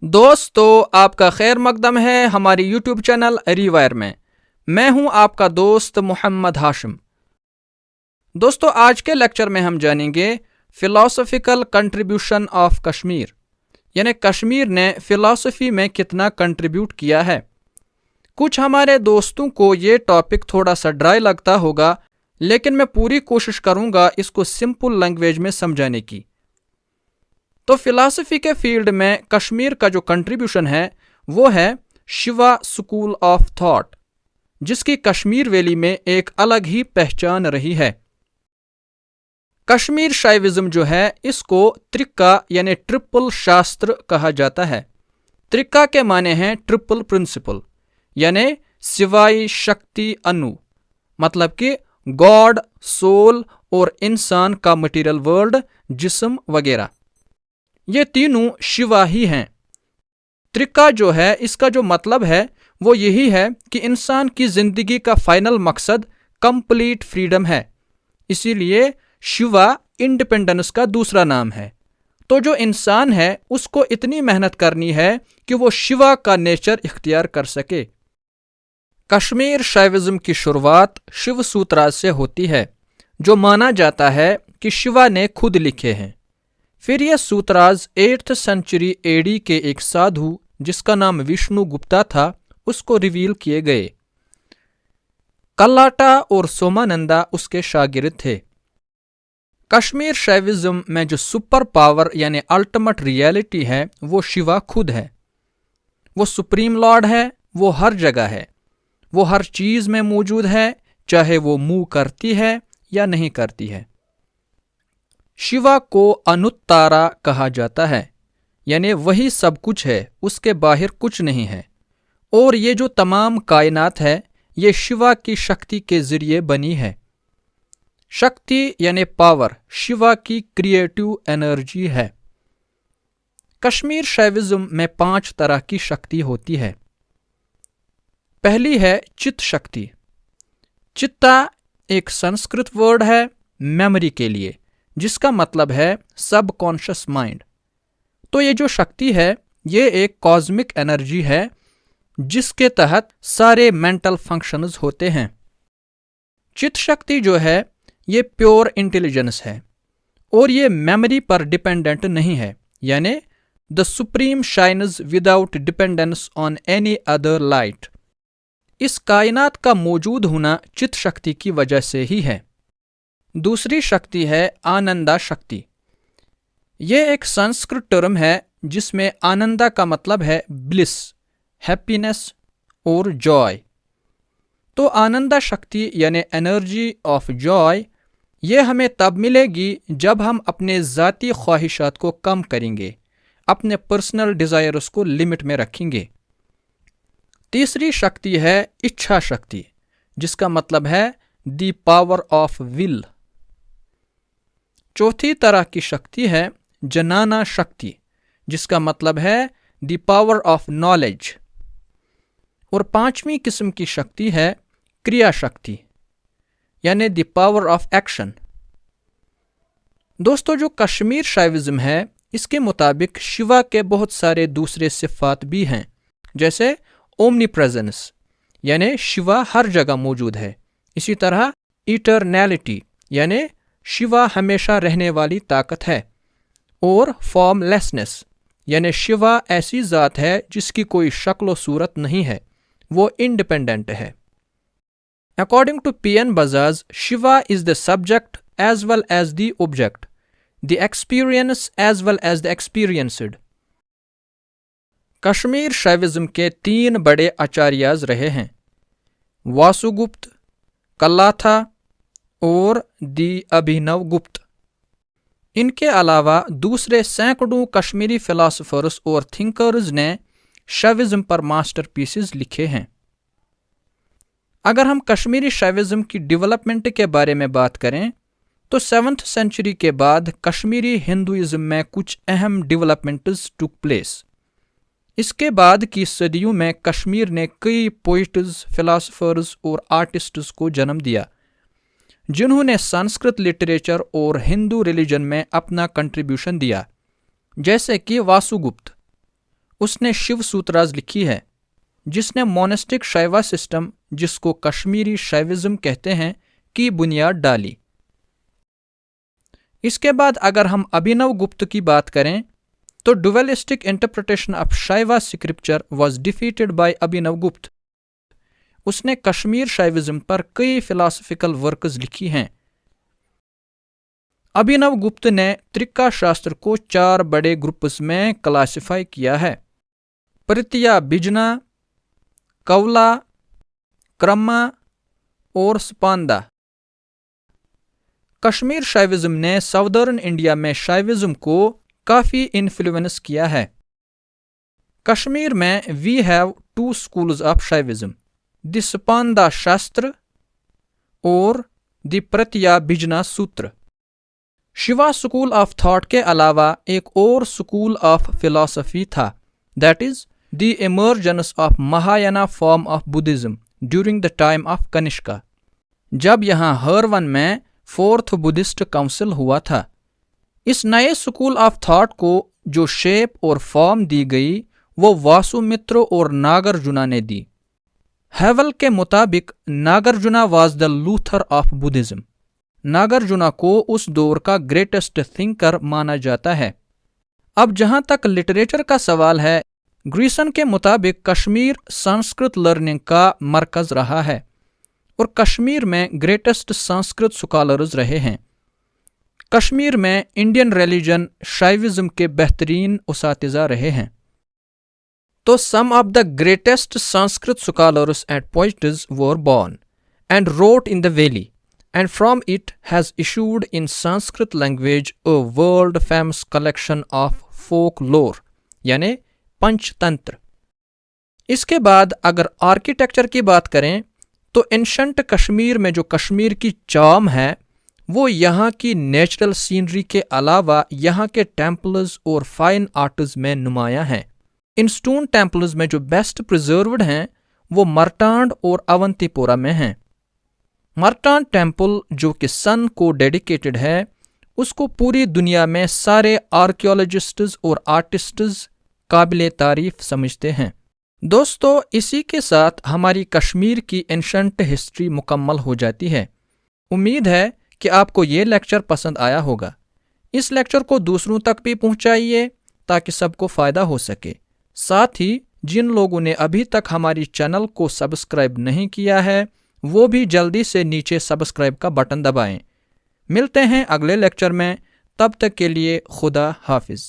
दोस्तों, आपका खैर मकदम है हमारी यूट्यूब चैनल रिवायर में। मैं हूं आपका दोस्त मोहम्मद हाशिम। दोस्तों, आज के लेक्चर में हम जानेंगे फिलोसफिकल कंट्रीब्यूशन ऑफ कश्मीर, यानी कश्मीर ने फिलॉसफी में कितना कंट्रीब्यूट किया है। कुछ हमारे दोस्तों को ये टॉपिक थोड़ा सा ड्राई लगता होगा, लेकिन मैं पूरी कोशिश करूंगा इसको सिंपल लैंग्वेज में समझाने की। तो फिलॉसफी के फील्ड में कश्मीर का जो कंट्रीब्यूशन है वो है शिवा स्कूल ऑफ थॉट, जिसकी कश्मीर वैली में एक अलग ही पहचान रही है। कश्मीर शाइविज्म जो है इसको त्रिक्का यानी ट्रिपल शास्त्र कहा जाता है। त्रिक्का के माने हैं ट्रिपल प्रिंसिपल, यानी सिवाई शक्ति अनु, मतलब कि गॉड, सोल और इंसान का मटेरियल वर्ल्ड, जिस्म वगैरह, ये तीनों शिवा ही हैं। त्रिक्का जो है इसका जो मतलब है वो यही है कि इंसान की जिंदगी का फाइनल मकसद कंप्लीट फ्रीडम है, इसीलिए शिवा इंडिपेंडेंस का दूसरा नाम है। तो जो इंसान है उसको इतनी मेहनत करनी है कि वो शिवा का नेचर इख्तियार कर सके। कश्मीर शाइविज्म की शुरुआत शिव सूत्रा से होती है, जो माना जाता है कि शिवा ने खुद लिखे हैं। फिर ये सूत्राज 8th सेंचुरी एडी के एक साधु जिसका नाम विष्णु गुप्ता था उसको रिवील किए गए। कल्लाटा और सोमानंदा उसके शागिर्द थे। कश्मीर शाइविज्म में जो सुपर पावर यानी अल्टीमेट रियलिटी है वो शिवा खुद है। वो सुप्रीम लॉर्ड है, वो हर जगह है, वो हर चीज में मौजूद है, चाहे वो मूव करती है या नहीं करती है। शिवा को अनुत्तारा कहा जाता है, यानी वही सब कुछ है, उसके बाहर कुछ नहीं है। और ये जो तमाम कायनात है ये शिवा की शक्ति के जरिए बनी है। शक्ति यानी पावर शिवा की क्रिएटिव एनर्जी है। कश्मीर शाइविज्म में 5 तरह की शक्ति होती है। पहली है चित्त शक्ति। चित्ता एक संस्कृत वर्ड है मेमोरी के लिए, जिसका मतलब है सबकॉन्शियस माइंड। तो ये जो शक्ति है ये एक कॉस्मिक एनर्जी है जिसके तहत सारे मेंटल फंक्शंस होते हैं। चित्त शक्ति जो है ये प्योर इंटेलिजेंस है और ये मेमोरी पर डिपेंडेंट नहीं है, यानी the supreme shines without dependence on any other light. इस कायनात का मौजूद होना चित्त शक्ति की वजह से ही है। दूसरी शक्ति है आनंदा शक्ति। यह एक संस्कृत टर्म है जिसमें आनंदा का मतलब है ब्लिस, हैप्पीनेस और जॉय। तो आनंदा शक्ति यानी एनर्जी ऑफ जॉय ये हमें तब मिलेगी जब हम अपने ज़ाती ख्वाहिशात को कम करेंगे, अपने पर्सनल डिज़ायर्स को लिमिट में रखेंगे। तीसरी शक्ति है इच्छा शक्ति, जिसका मतलब है द पावर ऑफ विल। चौथी तरह की शक्ति है जनाना शक्ति, जिसका मतलब है द पावर ऑफ नॉलेज। और 5वीं किस्म की शक्ति है क्रिया शक्ति, यानी द पावर ऑफ एक्शन। दोस्तों, जो कश्मीर शाइविज्म है इसके मुताबिक शिवा के बहुत सारे दूसरे सिफात भी हैं, जैसे ओमनी प्रेजेंस, यानी शिवा हर जगह मौजूद है। इसी तरह इटरनैलिटी, यानी शिवा हमेशा रहने वाली ताकत है। और फॉर्मलेसनेस, यानी शिवा ऐसी ज़ात है जिसकी कोई शक्ल सूरत नहीं है, वो इंडिपेंडेंट है। According to P.N. Bajaj, Shiva is the subject as well as the object, the experience as well as the experienced. Kashmir Shaivism के 3 बड़े आचार्याज रहे हैं, वासुगुप्त, कल्लाथा और दी अभिनव गुप्त। इनके अलावा दूसरे सैकड़ों कश्मीरी फिलोसोफर्स और थिंकर्स ने शाइविज्म पर मास्टरपीसेस लिखे हैं। अगर हम कश्मीरी शाइविज्म की डेवलपमेंट के बारे में बात करें तो 7th सेंचुरी के बाद कश्मीरी हिंदुइज्म में कुछ अहम डेवलपमेंट्स टुक प्लेस। इसके बाद की सदियों में कश्मीर ने कई पोइट्स, फिलोसोफर्स और आर्टिस्ट्स को जन्म दिया जिन्होंने संस्कृत लिटरेचर और हिंदू रिलीजन में अपना कंट्रीब्यूशन दिया, जैसे कि वासुगुप्त। उसने शिव सूत्राज लिखी है, जिसने मोनेस्टिक शैवा सिस्टम, जिसको कश्मीरी शैविज्म कहते हैं, की बुनियाद डाली। इसके बाद अगर हम अभिनव गुप्त की बात करें तो dualistic interpretation of Shaiva scripture was defeated by Abhinav Gupta. उसने कश्मीर शैविज्म पर कई फिलॉसफिकल वर्क्स लिखी हैं। अभिनव गुप्त ने त्रिका शास्त्र को 4 बड़े ग्रुप्स में क्लासिफाई किया है: प्रत्या बिजना, कवला, क्रमा और स्पांदा। कश्मीर शैविज्म ने साउदर्न इंडिया में शैविज्म को काफी इन्फ्लुएंस किया है। कश्मीर में we have 2 schools of Shaivism, the Spanda Shastra और द प्रत्या बिजना सूत्र। शिवा स्कूल ऑफ थॉट के अलावा एक और स्कूल ऑफ फिलॉसफी था, that is the emergence of Mahayana form of Buddhism during the time of Kanishka, जब यहाँ हरवन में 4th बुद्धिस्ट काउंसिल हुआ था। इस नए स्कूल ऑफ थॉट को जो शेप और फॉर्म दी गई वो वासुमित्र और नागार्जुना ने दी। हेवल के मुताबिक Nagarjuna was the Luther of Buddhism. Nagarjuna को उस दौर का ग्रेटेस्ट थिंकर माना जाता है। अब जहां तक लिटरेचर का सवाल है, ग्रीसन के मुताबिक कश्मीर संस्कृत लर्निंग का मरकज रहा है और कश्मीर में ग्रेटेस्ट संस्कृत स्कॉलर्स रहे हैं। कश्मीर में इंडियन रिलीजन शैविज्म के बेहतरीन उसातिज़ा रहे हैं। तो some of the greatest Sanskrit scholars and poets were born and wrote in the valley, and from it has issued in Sanskrit language a world famous collection of folklore यानी पंचतंत्र। इसके बाद अगर आर्किटेक्चर की बात करें तो एंशंट कश्मीर में जो कश्मीर की चार्म है वो यहाँ की नेचुरल सीनरी के अलावा यहाँ के टेम्पल्स और फाइन आर्ट्स में नुमायां हैं। इन स्टोन टेम्पल्स में जो बेस्ट प्रिजर्व्ड हैं वो मर्टांड और अवंतीपोरा में हैं। मर्टांड टेम्पल जो कि सन को डेडिकेटेड है, उसको पूरी दुनिया में सारे आर्कियोलॉजिस्ट्स और आर्टिस्ट्स काबिले तारीफ समझते हैं। दोस्तों, इसी के साथ हमारी कश्मीर की एंशंट हिस्ट्री मुकम्मल हो जाती है। उम्मीद है कि आपको ये लेक्चर पसंद आया होगा। इस लेक्चर को दूसरों तक भी पहुंचाइए ताकि सबको फ़ायदा हो सके। साथ ही जिन लोगों ने अभी तक हमारी चैनल को सब्सक्राइब नहीं किया है वो भी जल्दी से नीचे सब्सक्राइब का बटन दबाएं। मिलते हैं अगले लेक्चर में, तब तक के लिए खुदा हाफिज़।